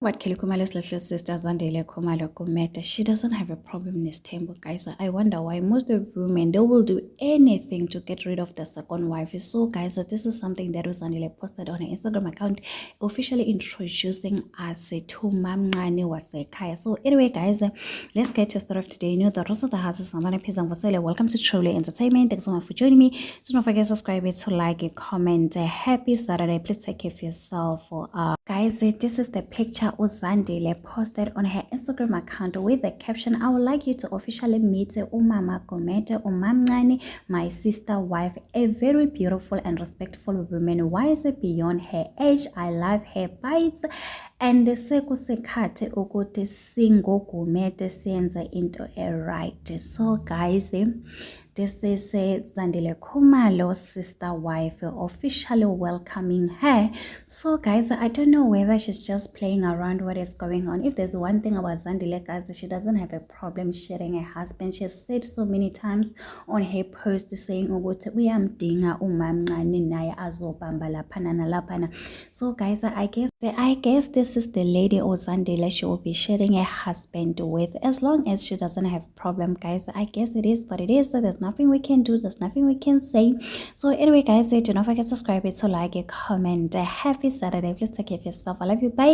What Kelly Khumalo's little sister Zandile Khumalo Gumede, she doesn't have a problem in this temple, guys. I wonder why most of women, they will do anything to get rid of the second wife. So, guys, this is something that Zandile posted on her Instagram account, officially introducing us to Mamngani Wasekhaya. So, anyway, guys, let's get to start of today. You know, the rest of the house is Samana Pizan Vasile. Welcome to Truly Entertainment. Thanks so much for joining me. So, don't forget to subscribe, to like, comment. Happy Saturday. Please take care of yourself. Guys, this is the picture Uzandile posted on her Instagram account with the caption, I would like you to officially meet Umama Gumede Umamncane, my sister wife, a very beautiful and respectful woman, wise beyond her age. I love her bites and sekusikhathi ukuthi singoGumede siyenze into right. So guys, this is Zandile Khumalo's sister wife officially welcoming her. So guys, I don't know whether she's just playing around what is going on. If there's one thing about Zandile, guys, she doesn't have a problem sharing her husband. She has said so many times on her post saying ukuthi uyamdinga umamncane naye azobamba laphana nalaphana. So guys, I guess this is the lady Zandile she will be sharing her husband with, as long as she doesn't have problem, guys. I guess it is what it is. So there's nothing we can do, there's nothing we can say. So anyway, guys, do not forget to subscribe, to like, comment. Happy Saturday. Please take care of yourself. I love you. Bye.